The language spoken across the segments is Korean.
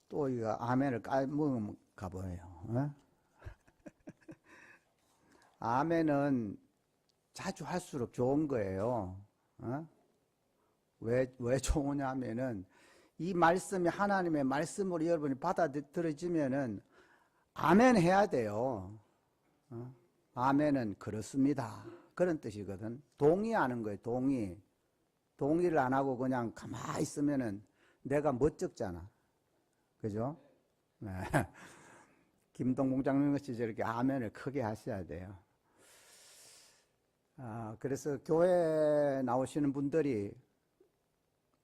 또 이거 아멘을 까먹은가 보네요. 어? 아멘은 자주 할수록 좋은 거예요. 어? 왜 좋으냐면은 이 말씀이 하나님의 말씀으로 여러분이 받아들여지면은 아멘 해야 돼요. 어? 아멘은 그렇습니다. 그런 뜻이거든. 동의하는 거예요. 동의를 안 하고 그냥 가만히 있으면은 내가 멋쩍잖아. 그죠? 네. 김동봉 장로님같이 저렇게 아멘을 크게 하셔야 돼요. 그래서 교회 나오시는 분들이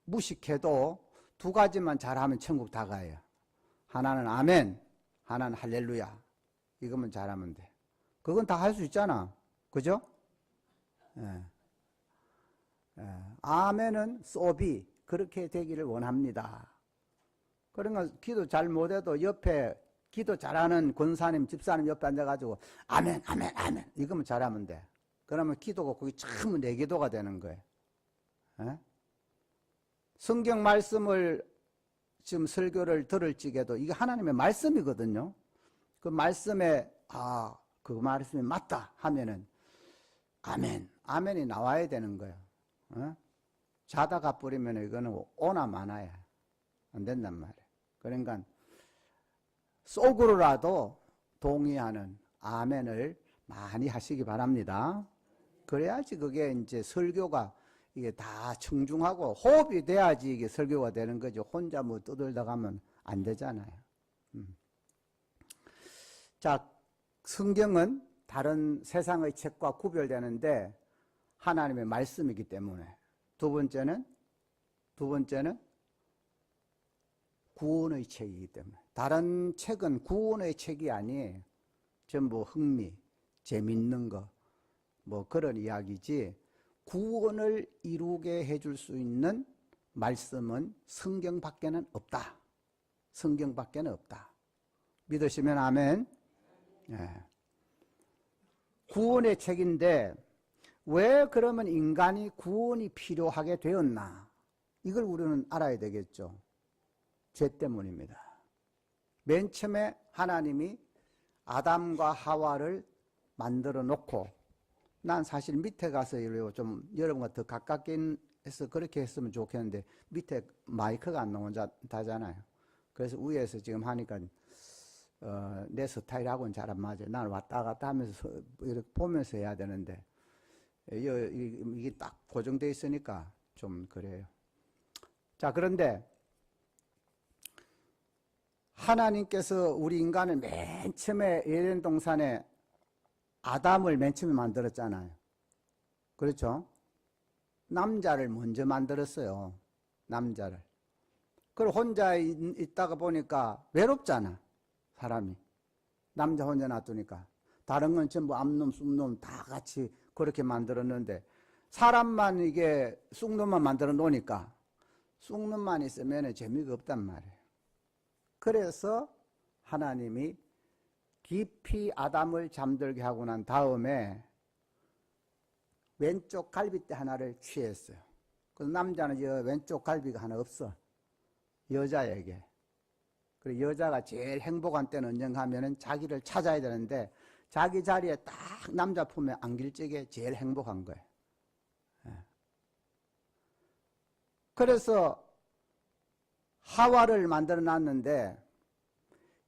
무식해도 두 가지만 잘하면 천국 다 가요. 하나는 아멘, 하나는 할렐루야. 이것만 잘하면 돼. 그건 다 할 수 있잖아. 그죠? 예. 아멘은 소비. 그렇게 되기를 원합니다. 그러니까 기도 잘 못해도 옆에 기도 잘하는 권사님, 집사님 옆에 앉아가지고 아멘, 아멘, 아멘. 이거만 잘하면 돼. 그러면 기도가 거기 참 내 기도가 되는 거예요. 예? 성경 말씀을 지금 설교를 들을 적에도 이게 하나님의 말씀이거든요. 그 말씀에 그 말씀이 맞다 하면은 아멘, 아멘이 나와야 되는 거예요. 어? 자다가 뿌리면 이거는 오나 마나야 안 된단 말이에요. 그러니까 속으로라도 동의하는 아멘을 많이 하시기 바랍니다. 그래야지 그게 이제 설교가 이게 다 청중하고 호흡이 돼야지 이게 설교가 되는 거죠. 혼자 뭐 떠들다 가면 안 되잖아요. 자, 성경은 다른 세상의 책과 구별되는데 하나님의 말씀이기 때문에 두 번째는 구원의 책이기 때문에 다른 책은 구원의 책이 아니에요. 전부 흥미, 재밌는 거 뭐 그런 이야기지 구원을 이루게 해줄 수 있는 말씀은 성경밖에는 없다. 성경밖에는 없다. 믿으시면 아멘. 네. 구원의 책인데 왜 그러면 인간이 구원이 필요하게 되었나? 이걸 우리는 알아야 되겠죠. 죄 때문입니다. 맨 처음에 하나님이 아담과 하와를 만들어 놓고 난 사실 밑에 가서 좀 여러분과 더 가깝게 해서 그렇게 했으면 좋겠는데 밑에 마이크가 안 나온다잖아요. 그래서 위에서 지금 하니까 내 스타일하고는 잘 안 맞아요. 나는 왔다 갔다 하면서 이렇게 보면서 해야 되는데 이게 딱 고정되어 있으니까 좀 그래요. 자, 그런데 하나님께서 우리 인간을 맨 처음에 에덴 동산에 아담을 맨 처음에 만들었잖아요. 그렇죠? 남자를 먼저 만들었어요. 남자를. 그걸 혼자 있다가 보니까 외롭잖아. 사람이. 남자 혼자 놔두니까. 다른 건 전부 암놈, 쑥놈 다 같이 그렇게 만들었는데 사람만 이게 쑥놈만 만들어 놓으니까 쑥놈만 있으면 재미가 없단 말이에요. 그래서 하나님이 깊이 아담을 잠들게 하고 난 다음에 왼쪽 갈비뼈 하나를 취했어요. 그 남자는 왼쪽 갈비가 하나 없어. 여자에게. 그리고 여자가 제일 행복한 때는 언젠가하면은 자기를 찾아야 되는데 자기 자리에 딱 남자 품에 안길 적에 제일 행복한 거예요. 그래서 하와를 만들어 놨는데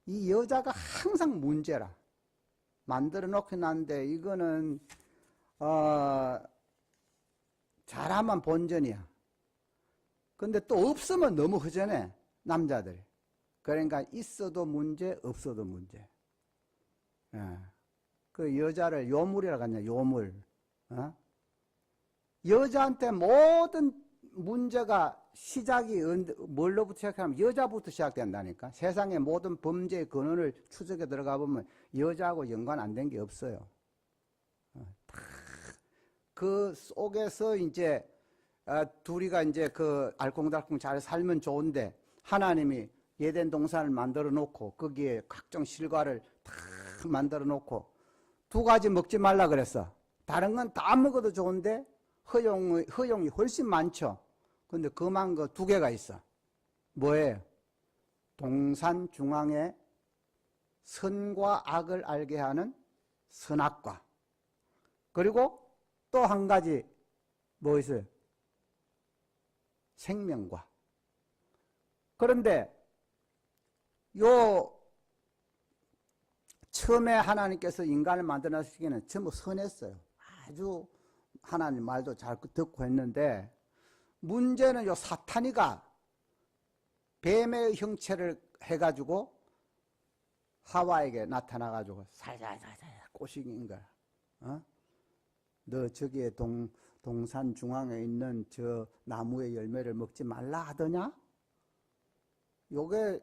이 여자가 항상 문제라. 만들어 놓긴 한데 이거는 잘하면 본전이야. 근데 또 없으면 너무 허전해. 남자들이. 그러니까 있어도 문제, 없어도 문제. 그 여자를 요물이라고 하냐, 요물. 여자한테 모든 문제가 시작이 뭘로부터 시작하면 여자부터 시작된다니까. 세상의 모든 범죄의 근원을 추적해 들어가 보면 여자하고 연관 안 된 게 없어요. 다 그 속에서 이제 둘이가 이제 그 알콩달콩 잘 살면 좋은데 하나님이 에덴 동산을 만들어 놓고 거기에 각종 실과를 다 만들어 놓고 두 가지 먹지 말라 그랬어. 다른 건 다 먹어도 좋은데 허용이 훨씬 많죠. 근데 그만 거 두 개가 있어. 뭐예요? 동산 중앙에 선과 악을 알게 하는 선악과, 그리고 또 한 가지 뭐 있어요? 생명과. 그런데 요 처음에 하나님께서 인간을 만들어내시기에는 전부 선했어요. 아주 하나님 말도 잘 듣고 했는데, 문제는 요 사탄이가 뱀의 형체를 해가지고 하와에게 나타나가지고 살살살살 꼬시긴 거야. 너 저기에 동산 중앙에 있는 저 나무의 열매를 먹지 말라 하더냐? 요게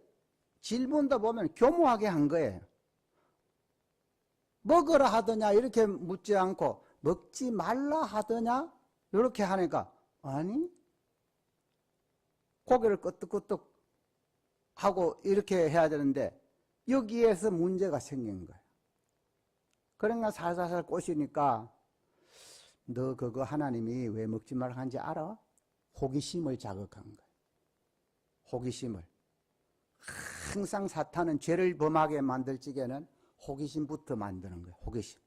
질문도 보면 교묘하게 한 거예요. 먹으라 하더냐 이렇게 묻지 않고 먹지 말라 하더냐 이렇게 하니까 아니 고개를 끄덕끄덕 하고 이렇게 해야 되는데 여기에서 문제가 생긴 거예요. 그러니까 살살살 꼬시니까 너 그거 하나님이 왜 먹지 말라 한지 알아? 호기심을 자극한 거예요. 호기심을. 항상 사탄은 죄를 범하게 만들 적에는 호기심부터 만드는 거예요. 호기심.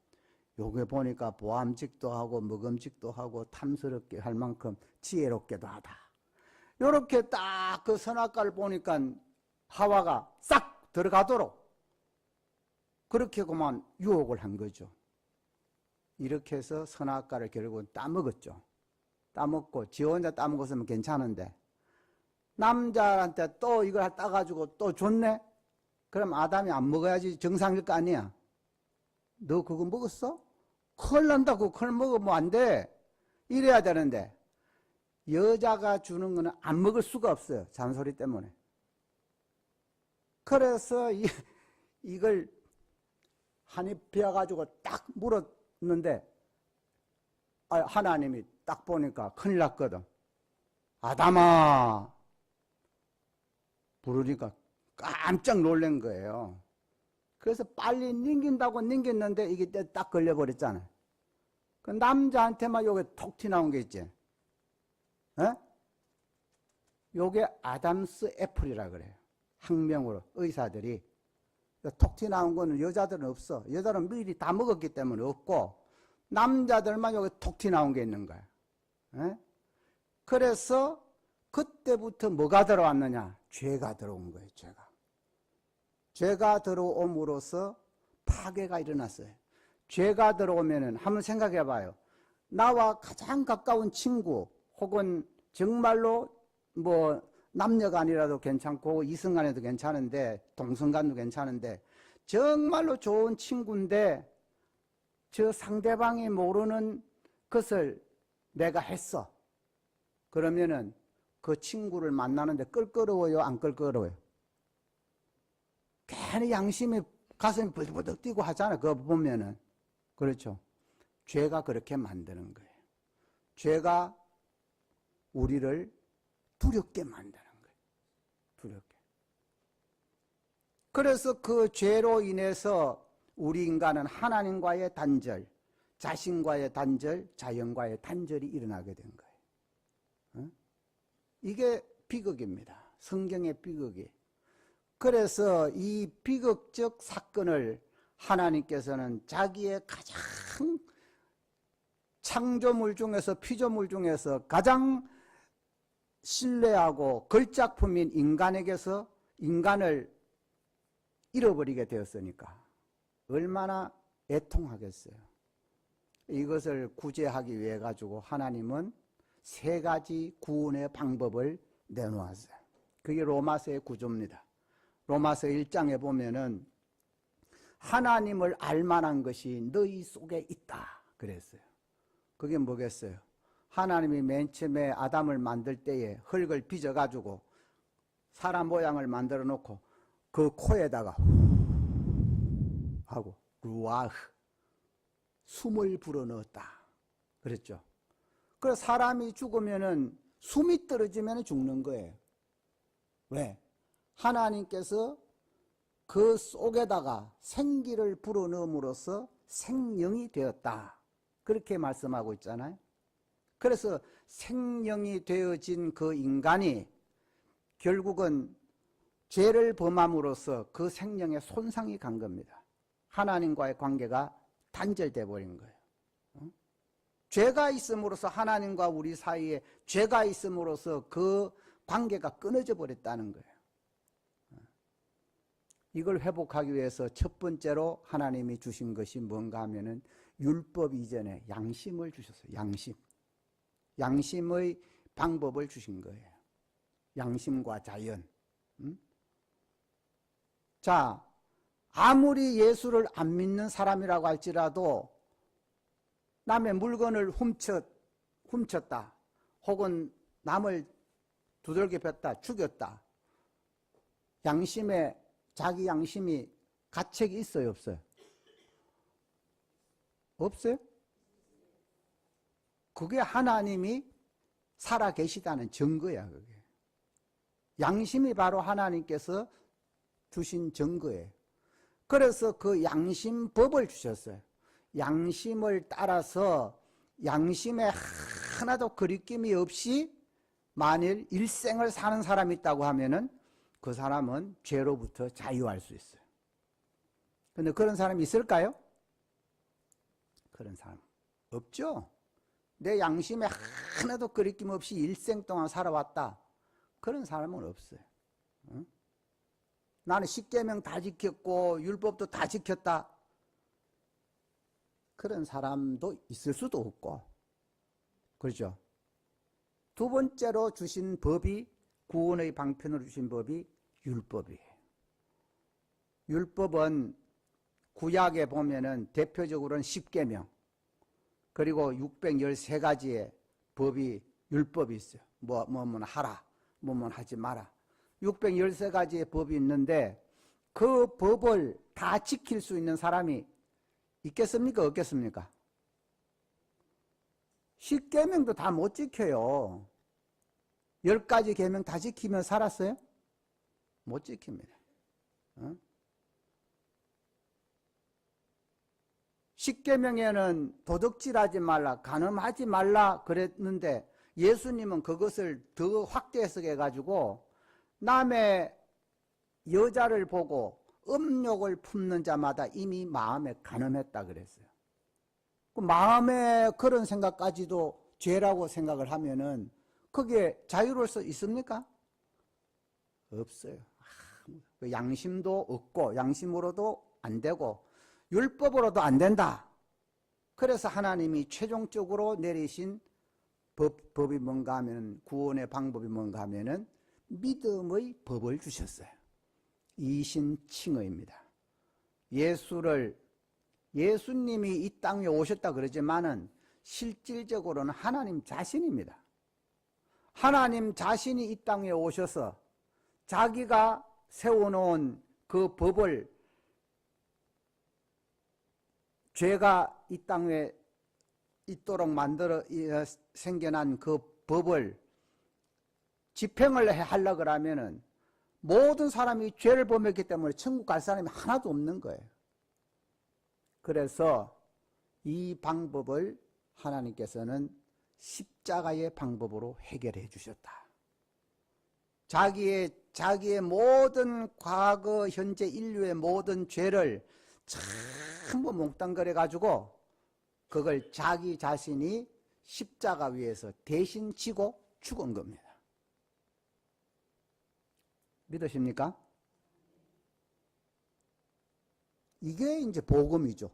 요게 보니까 보암직도 하고 먹음직도 하고 탐스럽게 할 만큼 지혜롭게도 하다. 요렇게 딱 그 선악과를 보니까 하와가 싹 들어가도록 그렇게 그만 유혹을 한 거죠. 이렇게 해서 선악과를 결국은 따먹었죠. 따먹고 지 혼자 따먹었으면 괜찮은데 남자한테 또 이걸 따가지고 또 줬네? 그럼 아담이 안 먹어야지 정상일 거 아니야. 너 그거 먹었어? 큰일 난다고. 그걸 먹으면 안 돼. 이래야 되는데 여자가 주는 거는 안 먹을 수가 없어요. 잔소리 때문에. 그래서 이걸 한 입 베어가지고 딱 물었는데 하나님이 딱 보니까 큰일 났거든. 아담아 부르니까 깜짝 놀란 거예요. 그래서 빨리 넘긴다고 넘겼는데 이게 딱 걸려버렸잖아요. 그 남자한테만 요게 톡 튀나온 게 있지. 요게 아담스 애플이라 그래요. 학명으로 의사들이. 톡 튀나온 거는 여자들은 없어. 여자들은 미리 다 먹었기 때문에 없고 남자들만 요게 톡 튀나온 게 있는 거야. 그래서 그때부터 뭐가 들어왔느냐? 죄가 들어온 거예요. 죄가 들어옴으로써 파괴가 일어났어요. 죄가 들어오면은 한번 생각해 봐요. 나와 가장 가까운 친구 혹은 정말로 뭐 남녀간이라도 괜찮고 이성간에도 괜찮은데 동성간도 괜찮은데 정말로 좋은 친구인데 저 상대방이 모르는 것을 내가 했어. 그러면은 그 친구를 만나는데 껄끄러워요? 안 껄끄러워요? 괜히 양심이 가슴이 벌떡벌떡 뛰고 하잖아요. 그거 보면은. 그렇죠. 죄가 그렇게 만드는 거예요. 죄가 우리를 두렵게 만드는 거예요. 두렵게. 그래서 그 죄로 인해서 우리 인간은 하나님과의 단절, 자신과의 단절, 자연과의 단절이 일어나게 된 거예요. 이게 비극입니다. 성경의 비극이. 그래서 이 비극적 사건을 하나님께서는 자기의 가장 창조물 중에서 피조물 중에서 가장 신뢰하고 걸작품인 인간에게서 인간을 잃어버리게 되었으니까 얼마나 애통하겠어요. 이것을 구제하기 위해 가지고 하나님은 세 가지 구원의 방법을 내놓았어요. 그게 로마서의 구조입니다. 로마서 1장에 보면은 하나님을 알만한 것이 너희 속에 있다 그랬어요. 그게 뭐겠어요? 하나님이 맨 처음에 아담을 만들 때에 흙을 빚어가지고 사람 모양을 만들어 놓고 그 코에다가 하고 루아흐 숨을 불어넣었다 그랬죠. 그래서 사람이 죽으면은 숨이 떨어지면 죽는 거예요. 왜? 하나님께서 그 속에다가 생기를 불어넣음으로써 생명이 되었다. 그렇게 말씀하고 있잖아요. 그래서 생명이 되어진 그 인간이 결국은 죄를 범함으로써 그 생명에 손상이 간 겁니다. 하나님과의 관계가 단절돼 버린 거예요. 죄가 있음으로써 하나님과 우리 사이에 죄가 있음으로써 그 관계가 끊어져 버렸다는 거예요. 이걸 회복하기 위해서 첫 번째로 하나님이 주신 것이 뭔가 하면은 율법 이전에 양심을 주셨어요. 양심의 방법을 주신 거예요. 양심과 자연. 자, 아무리 예수를 안 믿는 사람이라고 할지라도 남의 물건을 훔쳤다 혹은 남을 두들겨 팼다 죽였다, 양심에 자기 양심이 가책이 있어요 없어요? 없어요? 그게 하나님이 살아 계시다는 증거야. 그게 양심이 바로 하나님께서 주신 증거예요. 그래서 그 양심법을 주셨어요. 양심을 따라서 양심에 하나도 거리낌이 없이 만일 일생을 사는 사람이 있다고 하면은 그 사람은 죄로부터 자유할 수 있어요. 그런데 그런 사람이 있을까요? 그런 사람 없죠. 내 양심에 하나도 거리낌 없이 일생 동안 살아왔다, 그런 사람은 없어요. 응? 나는 십계명 다 지켰고 율법도 다 지켰다, 그런 사람도 있을 수도 없고. 그렇죠? 두 번째로 주신 법이, 구원의 방편으로 주신 법이 율법이에요. 율법은 구약에 보면은 대표적으로는 십계명, 그리고 613가지의 법이 율법이 있어요. 뭐뭐 하라, 뭐뭐 하지 마라. 613가지의 법이 있는데 그 법을 다 지킬 수 있는 사람이 있겠습니까? 없겠습니까? 십계명도 다 못 지켜요. 10가지 계명 다 지키면 살았어요? 못 지킵니다. 십계명에는 도둑질하지 말라, 간음하지 말라 그랬는데 예수님은 그것을 더 확대 해석해가지고 남의 여자를 보고 음욕을 품는 자마다 이미 마음에 간음했다 그랬어요. 그 마음에 그런 생각까지도 죄라고 생각을 하면은 그게 자유로울 수 있습니까? 없어요. 양심도 없고 양심으로도 안 되고 율법으로도 안 된다. 그래서 하나님이 최종적으로 내리신 법이 뭔가 하면, 구원의 방법이 뭔가 하면은 믿음의 법을 주셨어요. 이신칭의입니다. 예수님이 이 땅에 오셨다 그러지만은 실질적으로는 하나님 자신입니다. 하나님 자신이 이 땅에 오셔서 자기가 세워놓은 그 법을, 죄가 이 땅에 있도록 만들어 생겨난 그 법을 집행을 하려고 하면은 모든 사람이 죄를 범했기 때문에 천국 갈 사람이 하나도 없는 거예요. 그래서 이 방법을 하나님께서는 십자가의 방법으로 해결해 주셨다. 자기의 모든 과거, 현재 인류의 모든 죄를 전부 몽땅거려 가지고 그걸 자기 자신이 십자가 위에서 대신 지고 죽은 겁니다. 믿으십니까? 이게 이제 복음이죠.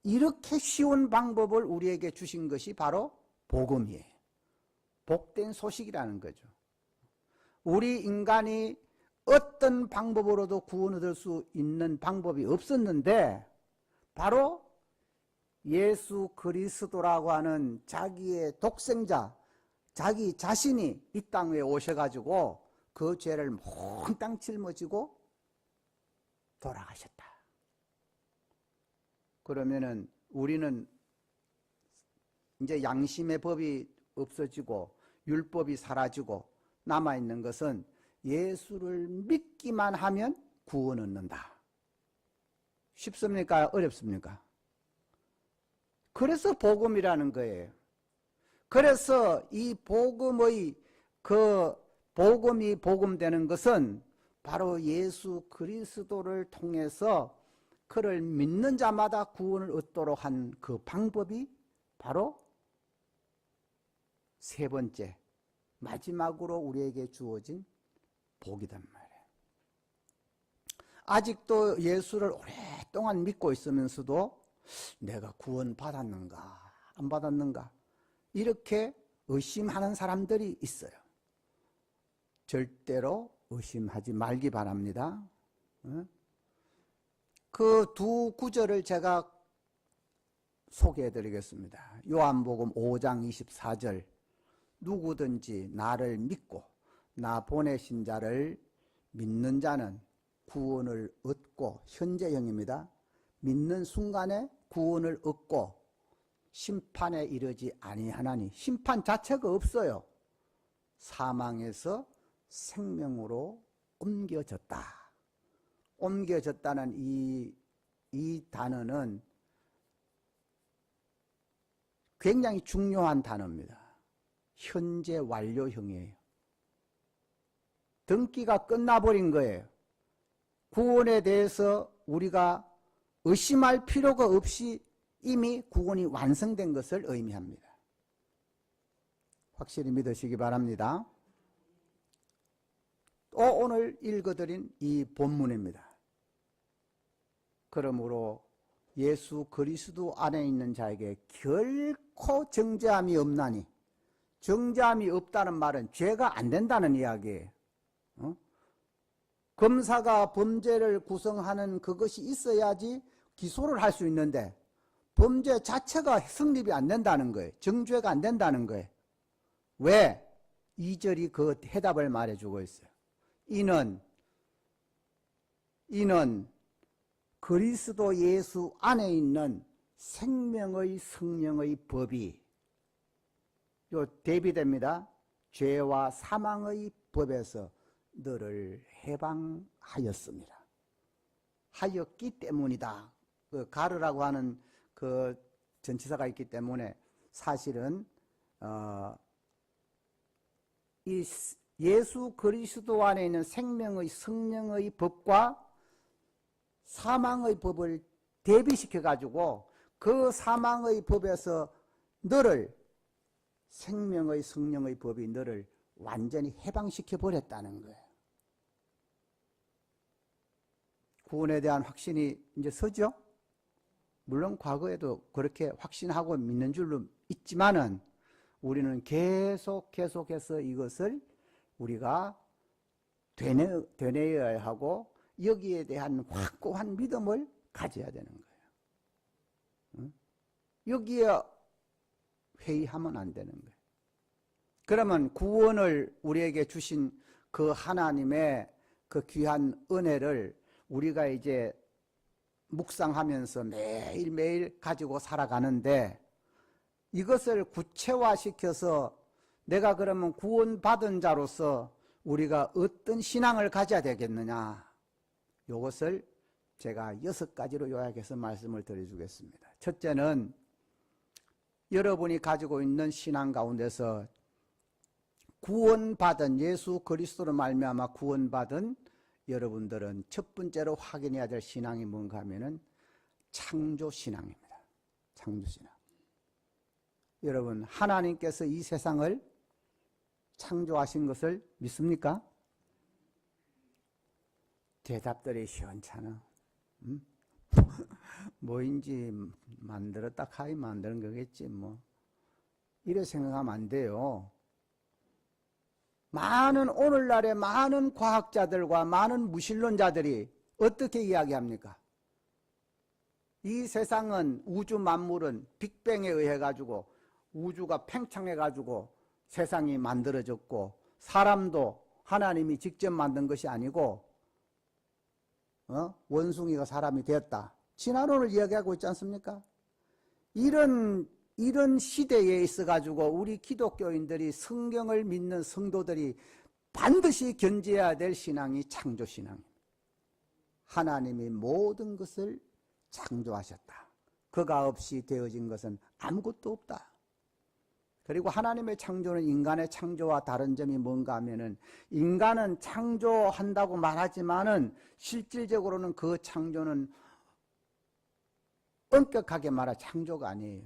이렇게 쉬운 방법을 우리에게 주신 것이 바로 복음이에요. 복된 소식이라는 거죠. 우리 인간이 어떤 방법으로도 구원을 얻을 수 있는 방법이 없었는데 바로 예수 그리스도라고 하는 자기의 독생자, 자기 자신이 이 땅에 오셔가지고 그 죄를 몽땅 짊어지고 돌아가셨다. 그러면은 우리는 이제 양심의 법이 없어지고 율법이 사라지고 남아있는 것은 예수를 믿기만 하면 구원 얻는다. 쉽습니까? 어렵습니까? 그래서 복음이라는 거예요. 그래서 이 복음의 그 복음이 복음되는 것은 바로 예수 그리스도를 통해서 그를 믿는 자마다 구원을 얻도록 한 그 방법이 바로 세 번째, 마지막으로 우리에게 주어진 복이단 말이에요. 아직도 예수를 오랫동안 믿고 있으면서도 내가 구원 받았는가 안 받았는가 이렇게 의심하는 사람들이 있어요. 절대로 의심하지 말기 바랍니다. 그 두 구절을 제가 소개해 드리겠습니다. 요한복음 5장 24절, 누구든지 나를 믿고 나 보내신 자를 믿는 자는 구원을 얻고, 현재형입니다. 믿는 순간에 구원을 얻고 심판에 이르지 아니하나니, 심판 자체가 없어요. 사망에서 생명으로 옮겨졌다. 옮겨졌다는 이 단어는 굉장히 중요한 단어입니다. 현재 완료형이에요. 등기가 끝나버린 거예요. 구원에 대해서 우리가 의심할 필요가 없이 이미 구원이 완성된 것을 의미합니다. 확실히 믿으시기 바랍니다. 또 오늘 읽어드린 이 본문입니다. 그러므로 예수 그리스도 안에 있는 자에게 결코 정죄함이 없나니, 정죄함이 없다는 말은 죄가 안 된다는 이야기예요. 검사가 범죄를 구성하는 그것이 있어야지 기소를 할 수 있는데 범죄 자체가 성립이 안 된다는 거예요. 정죄가 안 된다는 거예요. 왜? 2절이 그 해답을 말해주고 있어요. 이는 그리스도 예수 안에 있는 생명의 성령의 법이, 요 대비됩니다. 죄와 사망의 법에서 너를 해방하였습니다. 하였기 때문이다. 그 가르라고 하는 그 전치사가 있기 때문에 사실은 이 예수 그리스도 안에 있는 생명의 성령의 법과 사망의 법을 대비시켜 가지고 그 사망의 법에서 너를, 생명의 성령의 법이 너를 완전히 해방시켜 버렸다는 거예요. 구원에 대한 확신이 이제 서죠. 물론 과거에도 그렇게 확신하고 믿는 줄로 있지만은 우리는 계속해서 이것을 우리가 되뇌어야 하고 여기에 대한 확고한 믿음을 가져야 되는 거예요. 여기에 회의하면 안 되는 거예요. 그러면 구원을 우리에게 주신 그 하나님의 그 귀한 은혜를 우리가 이제 묵상하면서 매일매일 가지고 살아가는데, 이것을 구체화시켜서 내가 그러면 구원받은 자로서 우리가 어떤 신앙을 가져야 되겠느냐, 이것을 제가 6가지로 요약해서 말씀을 드려주겠습니다. 첫째는 여러분이 가지고 있는 신앙 가운데서 구원받은, 예수 그리스도로 말미암아 구원받은 여러분들은 첫 번째로 확인해야 될 신앙이 뭔가 하면은 창조신앙입니다. 창조신앙. 여러분, 하나님께서 이 세상을 창조하신 것을 믿습니까? 대답들이 시원찮아. 뭐인지 만들었다 카이 만드는 거겠지 뭐. 이래 생각하면 안 돼요. 오늘날의 많은 과학자들과 많은 무신론자들이 어떻게 이야기합니까? 이 세상은, 우주 만물은 빅뱅에 의해 가지고 우주가 팽창해 가지고 세상이 만들어졌고, 사람도 하나님이 직접 만든 것이 아니고 원숭이가 사람이 되었다, 진화론을 이야기하고 있지 않습니까? 이런 시대에 있어 가지고 우리 기독교인들이, 성경을 믿는 성도들이 반드시 견지해야 될 신앙이 창조신앙입니다. 하나님이 모든 것을 창조하셨다. 그가 없이 되어진 것은 아무것도 없다. 그리고 하나님의 창조는 인간의 창조와 다른 점이 뭔가 하면은 인간은 창조한다고 말하지만은 실질적으로는 그 창조는 엄격하게 말하 창조가 아니에요.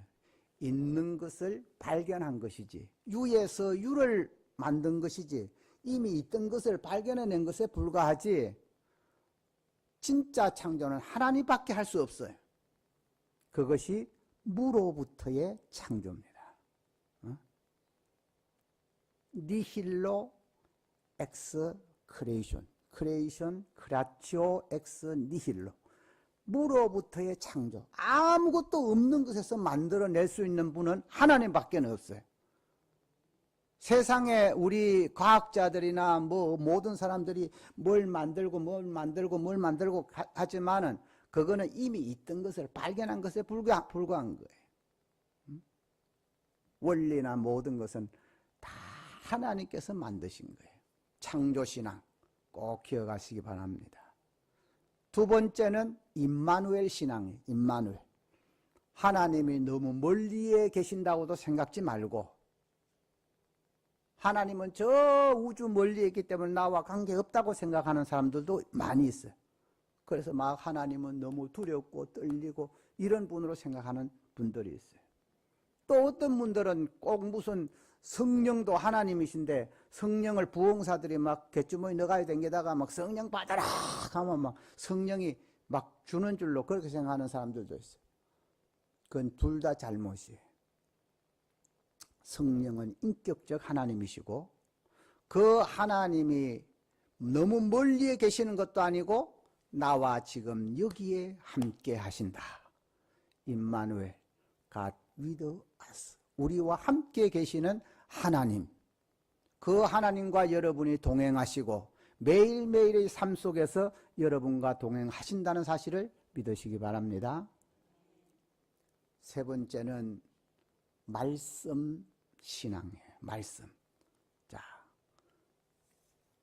있는 것을 발견한 것이지 유에서 유를 만든 것이지 이미 있던 것을 발견해낸 것에 불과하지 진짜 창조는 하나님밖에 할 수 없어요. 그것이 무로부터의 창조입니다. 니힐로 엑스 크레이션, 크레이션 크라티오 엑스 니힐로. 무로부터의 창조. 아무것도 없는 것에서 만들어낼 수 있는 분은 하나님밖에 없어요. 세상에 우리 과학자들이나 뭐 모든 사람들이 뭘 만들고 하지만은 그거는 이미 있던 것을 발견한 것에 불과한 거예요. 원리나 모든 것은 다 하나님께서 만드신 거예요. 창조신앙 꼭 기억하시기 바랍니다. 두 번째는 임마누엘 신앙이에요. 임마누엘. 하나님이 너무 멀리에 계신다고도 생각지 말고 하나님은 저 우주 멀리에 있기 때문에 나와 관계없다고 생각하는 사람들도 많이 있어요. 그래서 막 하나님은 너무 두렵고 떨리고 이런 분으로 생각하는 분들이 있어요. 또 어떤 분들은 꼭 무슨 성령도 하나님이신데 성령을 부흥사들이 막 갯주머니 넣어가야 댕기다가 막 성령 받아라 하면 막 성령이 막 주는 줄로 그렇게 생각하는 사람들도 있어요. 그건 둘 다 잘못이에요. 성령은 인격적 하나님이시고 그 하나님이 너무 멀리에 계시는 것도 아니고 나와 지금 여기에 함께 하신다. 임마누엘, God with us. 우리와 함께 계시는 하나님. 그 하나님과 여러분이 동행하시고 매일매일의 삶 속에서 여러분과 동행하신다는 사실을 믿으시기 바랍니다. 세 번째는 말씀 신앙이에요. 말씀. 자,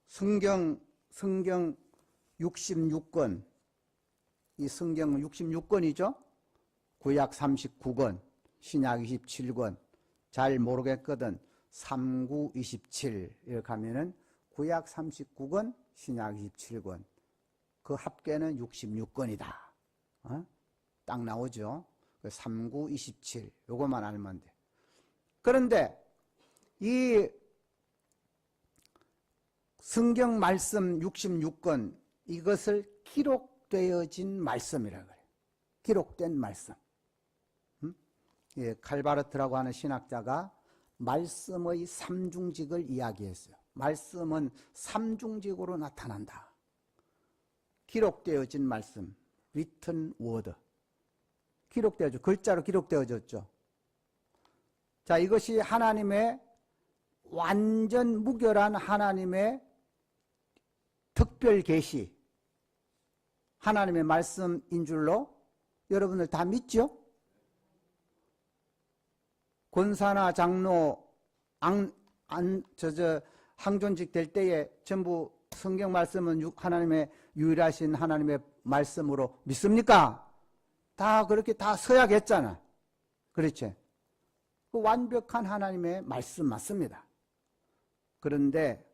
성경 66권. 이 성경은 66권이죠. 구약 39권, 신약 27권. 잘 모르겠거든. 3927 이렇게 하면은 구약 39권, 신약 27권. 그 합계는 66권이다. 딱 나오죠. 3927 요것만 알면 돼. 그런데 이 성경 말씀 66권 이것을 기록되어진 말씀이라고 그래요. 기록된 말씀. 예, 칼바르트라고 하는 신학자가 말씀의 삼중직을 이야기했어요. 말씀은 삼중직으로 나타난다. 기록되어진 말씀, written word. 기록되어져, 글자로 기록되어졌죠. 자, 이것이 하나님의 완전 무결한 하나님의 특별 계시, 하나님의 말씀인 줄로 여러분들 다 믿죠? 권사나 장로, 항존직 될 때에 전부 성경 말씀은 하나님의 유일하신 하나님의 말씀으로 믿습니까? 다 그렇게 다 서약했잖아. 그렇지? 그 완벽한 하나님의 말씀 맞습니다. 그런데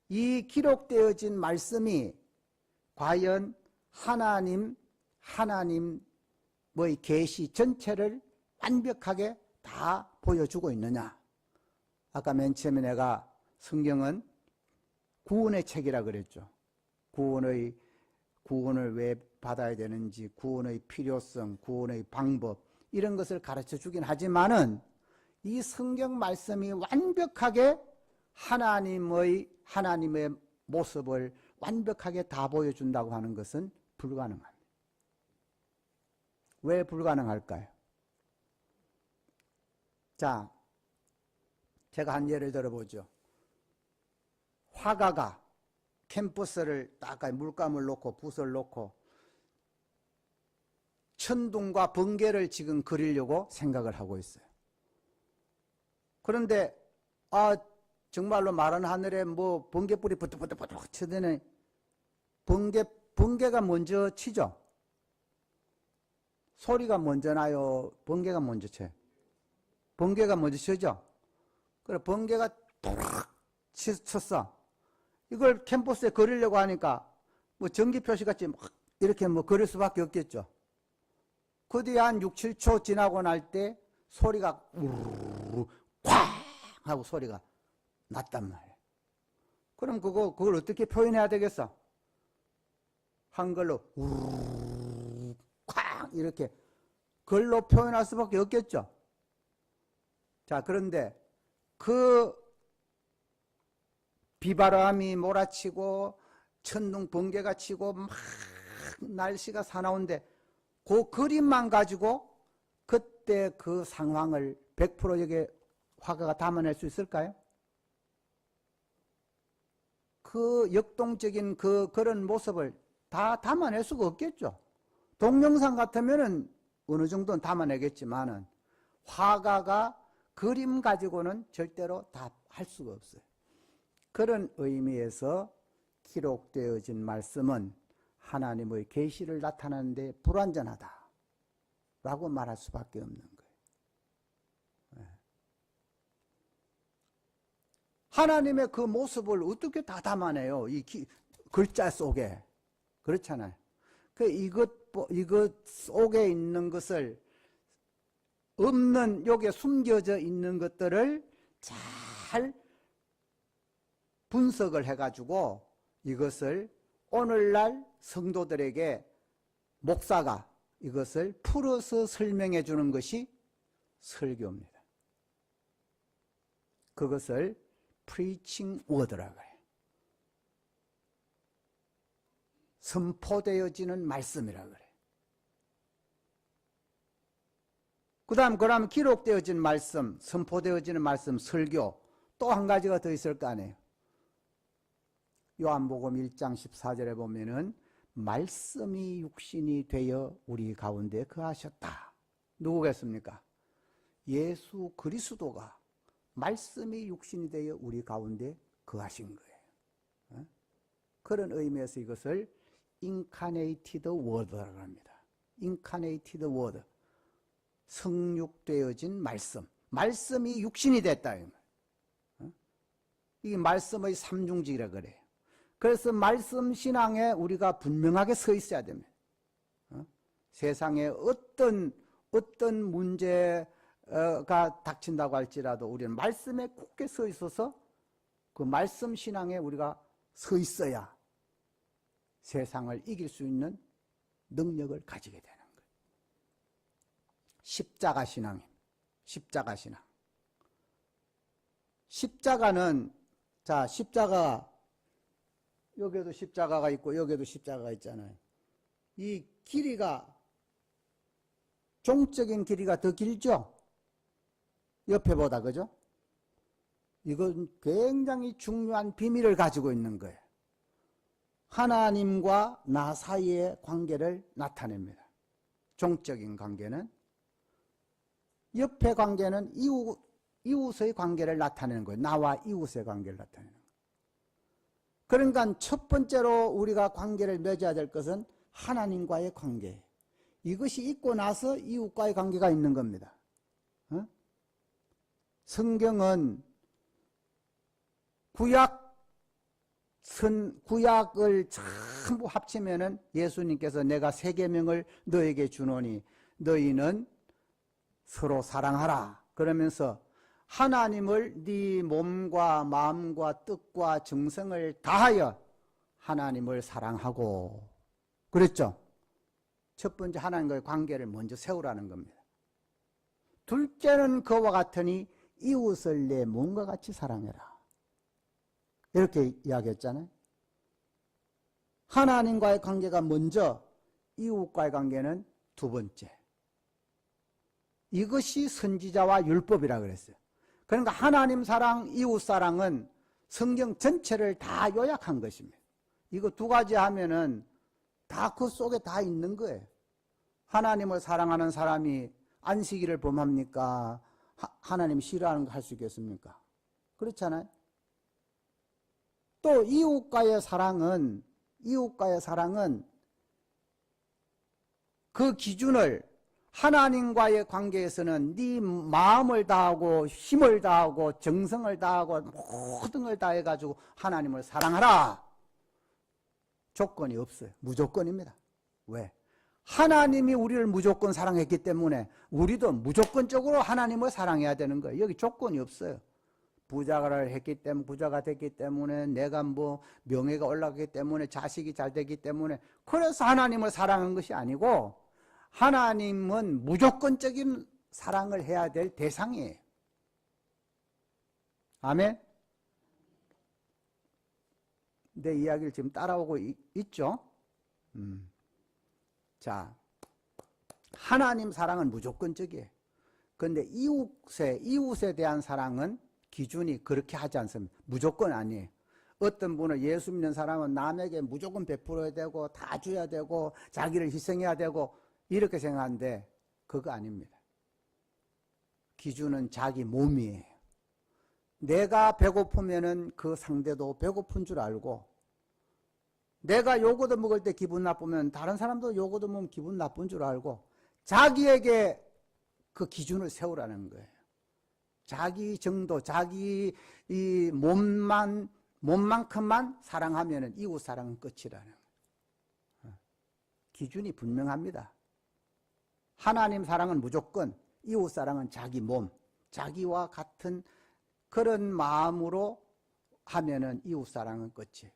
이 기록되어진 말씀이 과연 하나님의 계시 전체를 완벽하게 다 보여주고 있느냐? 아까 맨 처음에 내가 성경은 구원의 책이라 그랬죠. 구원을 왜 받아야 되는지, 구원의 필요성, 구원의 방법 이런 것을 가르쳐 주긴 하지만은 이 성경 말씀이 완벽하게 하나님의 모습을 완벽하게 다 보여준다고 하는 것은 불가능합니다. 왜 불가능할까요? 자, 제가 한 예를 들어보죠. 화가가 캔버스를 딱 물감을 놓고 붓을 놓고 천둥과 번개를 지금 그리려고 생각을 하고 있어요. 그런데 정말로 마른 하늘에 뭐 번개불이 부득부득 쳐드네. 번개가 먼저 치죠. 소리가 먼저 나요? 번개가 먼저 쳐요? 번개가 먼저 치죠. 그래 번개가 푹 쳤어. 이걸 캠퍼스에 그리려고 하니까 뭐 전기 표시같이 막 이렇게 뭐 그릴 수밖에 없겠죠. 그 뒤에 한 6, 7초 지나고 날 때 소리가 우르르 쾅 하고 소리가 났단 말이에요. 그럼 그걸 어떻게 표현해야 되겠어? 한글로 우르르 쾅 이렇게 글로 표현할 수밖에 없겠죠. 자, 그런데 그 비바람이 몰아치고 천둥 번개가 치고 막 날씨가 사나운데 그 그림만 가지고 그때 그 상황을 100% 여기에 화가가 담아낼 수 있을까요? 그 역동적인 그런 모습을 다 담아낼 수가 없겠죠. 동영상 같으면은 어느 정도는 담아내겠지만은 화가가 그림 가지고는 절대로 다 할 수가 없어요. 그런 의미에서 기록되어진 말씀은 하나님의 계시를 나타내는 데 불완전하다 라고 말할 수밖에 없는 거예요. 하나님의 그 모습을 어떻게 다 담아내요? 이 글자 속에. 그렇잖아요. 이것 속에 있는 것을 없는, 여기에 숨겨져 있는 것들을 잘 분석을 해가지고 이것을 오늘날 성도들에게 목사가 이것을 풀어서 설명해 주는 것이 설교입니다. 그것을 preaching word라고 해요. 선포되어지는 말씀이라고 그래요. 그러면 기록되어진 말씀, 선포되어지는 말씀, 설교, 또 한 가지가 더 있을 거 아니에요. 요한복음 1장 14절에 보면은 말씀이 육신이 되어 우리 가운데 거하셨다. 누구겠습니까? 예수 그리스도가 말씀이 육신이 되어 우리 가운데 거하신 거예요. 그런 의미에서 이것을 incarnated word라고 합니다. incarnated word. 성육되어진 말씀. 말씀이 육신이 됐다. 이게 말씀의 삼중직이라 그래요. 그래서 말씀 신앙에 우리가 분명하게 서 있어야 됩니다. 세상에 어떤 문제가 닥친다고 할지라도 우리는 말씀에 굳게 서 있어서 그 말씀 신앙에 우리가 서 있어야 세상을 이길 수 있는 능력을 가지게 되는 거예요. 십자가 신앙입니다. 십자가 신앙. 십자가는, 자, 십자가, 여기에도 십자가가 있고 여기에도 십자가가 있잖아요. 이 길이가, 종적인 길이가 더 길죠? 옆에보다, 그죠? 이건 굉장히 중요한 비밀을 가지고 있는 거예요. 하나님과 나 사이의 관계를 나타냅니다. 종적인 관계는. 옆의 관계는 이웃의 관계를 나타내는 거예요. 나와 이웃의 관계를 나타내는 거예요. 그러니까 첫 번째로 우리가 관계를 맺어야 될 것은 하나님과의 관계. 이것이 있고 나서 이웃과의 관계가 있는 겁니다. 성경은 구약을 전부 합치면은 예수님께서 내가 세 계명을 너에게 주노니 너희는 서로 사랑하라. 그러면서 하나님을 네 몸과 마음과 뜻과 정성을 다하여 하나님을 사랑하고 그랬죠. 첫 번째 하나님과의 관계를 먼저 세우라는 겁니다. 둘째는 그와 같으니 이웃을 내 몸과 같이 사랑해라. 이렇게 이야기했잖아요. 하나님과의 관계가 먼저, 이웃과의 관계는 두 번째. 이것이 선지자와 율법이라 그랬어요. 그러니까 하나님 사랑, 이웃 사랑은 성경 전체를 다 요약한 것입니다. 이거 두 가지 하면은 다 그 속에 다 있는 거예요. 하나님을 사랑하는 사람이 안식일을 범합니까? 하나님 싫어하는 거 할 수 있겠습니까? 그렇잖아요. 또 이웃과의 사랑은 그 기준을 하나님과의 관계에서는 네 마음을 다하고 힘을 다하고 정성을 다하고 모든 걸 다해가지고 하나님을 사랑하라. 조건이 없어요. 무조건입니다. 왜? 하나님이 우리를 무조건 사랑했기 때문에 우리도 무조건적으로 하나님을 사랑해야 되는 거예요. 여기 조건이 없어요. 부자가 됐기 때문에 내가 뭐 명예가 올라가기 때문에 자식이 잘 되기 때문에 그래서 하나님을 사랑한 것이 아니고 하나님은 무조건적인 사랑을 해야 될 대상이에요. 아멘? 내 이야기를 지금 따라오고 있죠? 자, 하나님 사랑은 무조건적이에요. 그런데 이웃에 대한 사랑은 기준이 그렇게 하지 않습니다. 무조건 아니에요. 어떤 분은 예수 믿는 사람은 남에게 무조건 베풀어야 되고 다 줘야 되고 자기를 희생해야 되고 이렇게 생각하는데 그거 아닙니다. 기준은 자기 몸이에요. 내가 배고프면은 그 상대도 배고픈 줄 알고 내가 요거도 먹을 때 기분 나쁘면 다른 사람도 요거도 먹으면 기분 나쁜 줄 알고 자기에게 그 기준을 세우라는 거예요. 자기 정도, 자기 이 몸만큼만 사랑하면은 이웃 사랑은 끝이라는 거예요. 기준이 분명합니다. 하나님 사랑은 무조건, 이웃 사랑은 자기 몸, 자기와 같은 그런 마음으로 하면은 이웃 사랑은 끝이에요.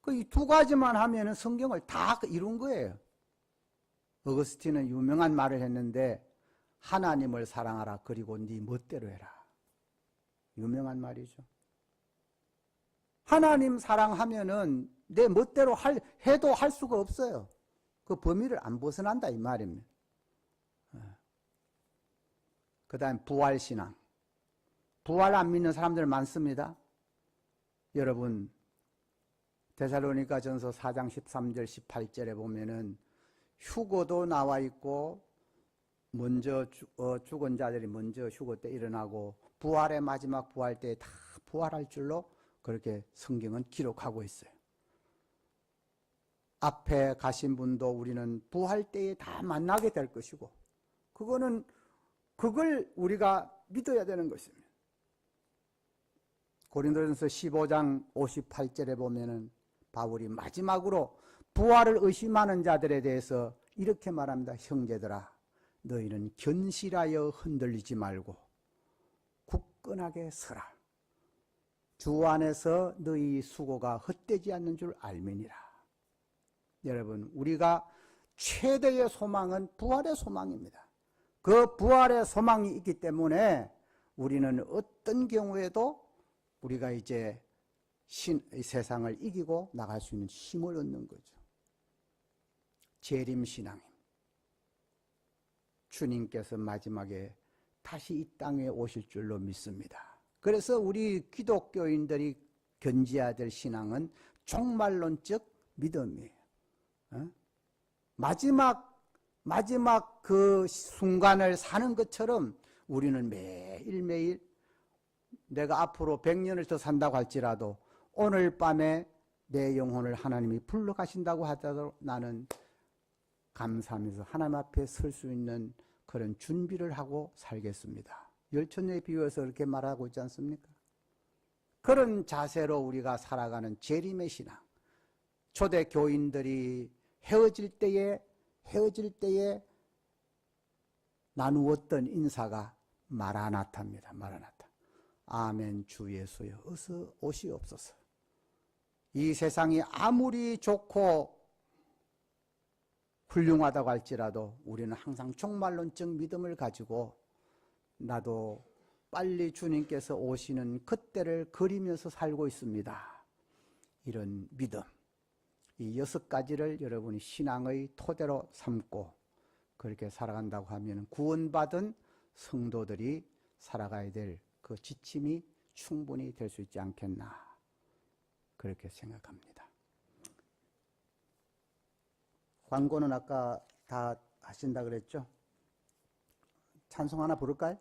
이 두 가지만 하면은 성경을 다 이룬 거예요. 어거스틴은 유명한 말을 했는데 하나님을 사랑하라 그리고 네 멋대로 해라. 유명한 말이죠. 하나님 사랑하면은 내 멋대로 해도 할 수가 없어요. 그 범위를 안 벗어난다 이 말입니다. 그 다음 부활신앙. 부활 안 믿는 사람들 많습니다. 여러분 데살로니가전서 4장 13절 18절에 보면은 휴거도 나와 있고 먼저 죽은 자들이 먼저 휴거 때 일어나고 부활의 마지막 부활 때 다 부활할 줄로 그렇게 성경은 기록하고 있어요. 앞에 가신 분도 우리는 부활 때에 다 만나게 될 것이고 그걸 우리가 믿어야 되는 것입니다. 고린도전서 15장 58절에 보면은 바울이 마지막으로 부활을 의심하는 자들에 대해서 이렇게 말합니다. 형제들아, 너희는 견실하여 흔들리지 말고 굳건하게 서라. 주 안에서 너희 수고가 헛되지 않는 줄 알미니라. 여러분, 우리가 최대의 소망은 부활의 소망입니다. 그 부활의 소망이 있기 때문에 우리는 어떤 경우에도 우리가 이제 세상을 이기고 나갈 수 있는 힘을 얻는 거죠. 재림신앙입니다. 주님께서 마지막에 다시 이 땅에 오실 줄로 믿습니다. 그래서 우리 기독교인들이 견지해야 될 신앙은 종말론적 믿음이에요. 마지막 그 순간을 사는 것처럼 우리는 매일매일 내가 앞으로 100년을 더 산다고 할지라도 오늘 밤에 내 영혼을 하나님이 불러가신다고 하더라도 나는 감사하면서 하나님 앞에 설 수 있는 그런 준비를 하고 살겠습니다. 열천년에 비유해서 그렇게 말하고 있지 않습니까? 그런 자세로 우리가 살아가는 재림의 신앙. 초대 교인들이 헤어질 때에 나누었던 인사가 마라나타입니다. 마라나타. 아멘 주 예수여 어서 오시옵소서. 이 세상이 아무리 좋고 훌륭하다고 할지라도 우리는 항상 종말론적 믿음을 가지고 나도 빨리 주님께서 오시는 그때를 그리면서 살고 있습니다. 이런 믿음, 이 6가지를 여러분이 신앙의 토대로 삼고 그렇게 살아간다고 하면 구원받은 성도들이 살아가야 될 그 지침이 충분히 될 수 있지 않겠나 그렇게 생각합니다. 광고는 아까 다 하신다 그랬죠? 찬송 하나 부를까요?